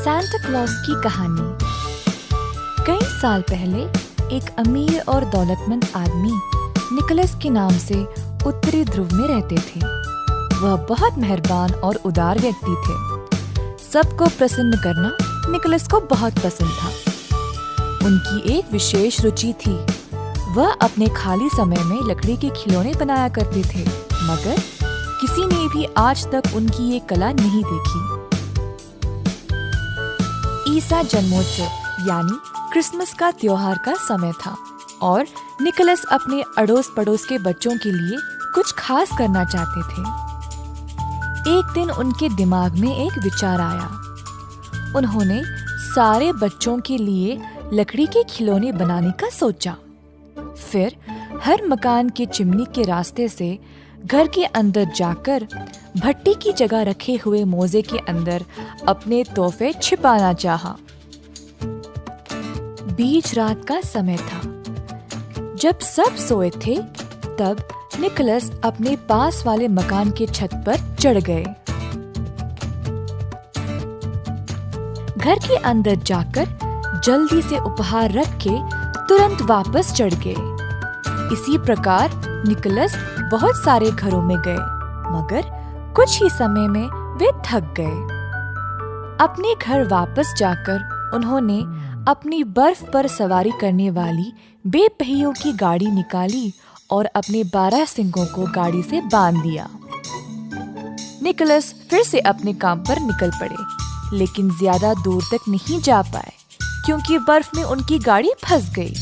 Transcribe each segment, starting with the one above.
Santa Claus की कहानी। कई साल पहले एक अमीर और दौलतमंद आदमी निकोलस के नाम से उत्तरी ध्रुव में रहते थे। वह बहुत मेहरबान और उदार व्यक्ति थे। सबको प्रसन्न करना निकोलस को बहुत पसंद था। उनकी एक विशेष रुचि थी। वह अपने खाली समय में लकड़ी के खिलौने बनाया करते थे, मगर किसी ने भी आज तक उनकी ये कला नहीं देखी। ईसा जन्मोत्सव यानी क्रिसमस का त्योहार का समय था और निकोलस अपने अड़ोस पड़ोस के बच्चों के लिए कुछ खास करना चाहते थे। एक दिन उनके दिमाग में एक विचार आया। उन्होंने सारे बच्चों के लिए लकड़ी के खिलौने बनाने का सोचा। फिर हर मकान के चिमनी के रास्ते से घर के अंदर जाकर भट्टी की जगह रखे हुए मोजे के अंदर अपने तोहफे छिपाना चाहा। बीच रात का समय था। जब सब सोए थे, तब निकोलस अपने पास वाले मकान के छत पर चढ़ गए। घर के अंदर जाकर जल्दी से उपहार रख के तुरंत वापस चढ़ गए। इसी प्रकार निकोलस बहुत सारे घरों में गए, मगर कुछ ही समय में वे थक गए। अपने घर वापस जाकर उन्होंने अपनी बर्फ पर सवारी करने वाली बेपहियों की गाड़ी निकाली और अपने 12 सिंगों को गाड़ी से बांध दिया। निकोलस फिर से अपने काम पर निकल पड़े, लेकिन ज्यादा दूर तक नहीं जा पाए क्योंकि बर्फ में उनकी गाड़ी फंस गई।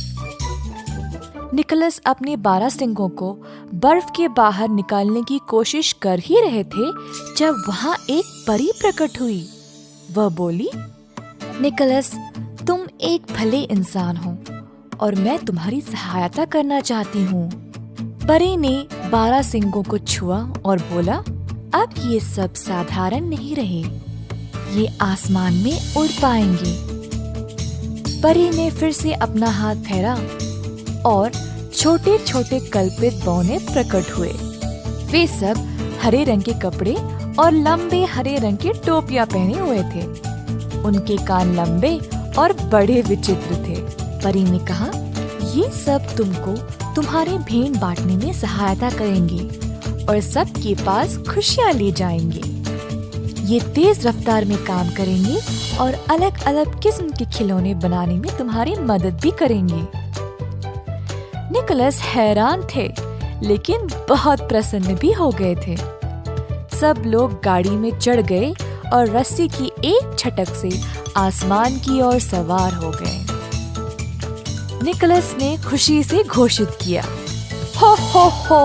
निकोलस अपने 12 सिंगों को बर्फ के बाहर निकालने की कोशिश कर ही रहे थे जब वहाँ एक परी प्रकट हुई। वह बोली, निकोलस, तुम एक भले इंसान हो और मैं तुम्हारी सहायता करना चाहती हूँ। परी ने 12 सिंगों को छुआ और बोला, अब ये सब साधारण नहीं रहे, ये आसमान में उड़ पाएंगे। परी ने फिर से अपना हाथ फेरा और छोटे छोटे कल्पित बौने प्रकट हुए। वे सब हरे रंग के कपड़े और लंबे हरे रंग के टोपियां पहने हुए थे। उनके कान लंबे और बड़े विचित्र थे। परी ने कहा, ये सब तुमको तुम्हारे भेंट बांटने में सहायता करेंगे और सबके पास खुशियां ले जाएंगे। ये तेज रफ्तार में काम करेंगे और अलग अलग किस्म के खिलौने बनाने में तुम्हारी मदद भी करेंगे। निकोलस हैरान थे, लेकिन बहुत प्रसन्न भी हो गए थे। सब लोग गाड़ी में चढ़ गए और रस्सी की एक झटक से आसमान की ओर सवार हो गए। निकोलस ने खुशी से घोषित किया, हो हो हो,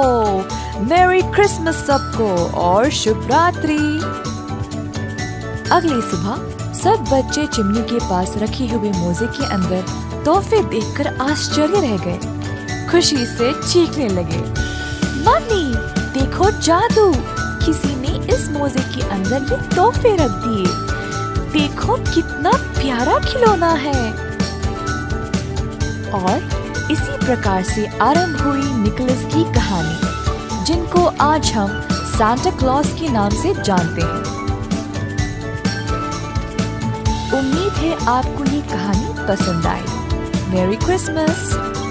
मैरी क्रिसमस सबको और शुभ रात्रि। अगली सुबह सब बच्चे चिमनी के पास रखे हुए मोजे के अंदर तोहफे देखकर आश्चर्य रह गए। खुशी से चीखने लगे, मम्मी देखो जादू, किसी ने इस मोजे के अंदर ये तोहफे रख दिए। देखो कितना प्यारा खिलौना है। और इसी प्रकार से आरंभ हुई निकोलस की कहानी, जिनको आज हम सांता क्लॉस के नाम से जानते हैं। उम्मीद है आपको ये कहानी पसंद आई। मेरी क्रिसमस।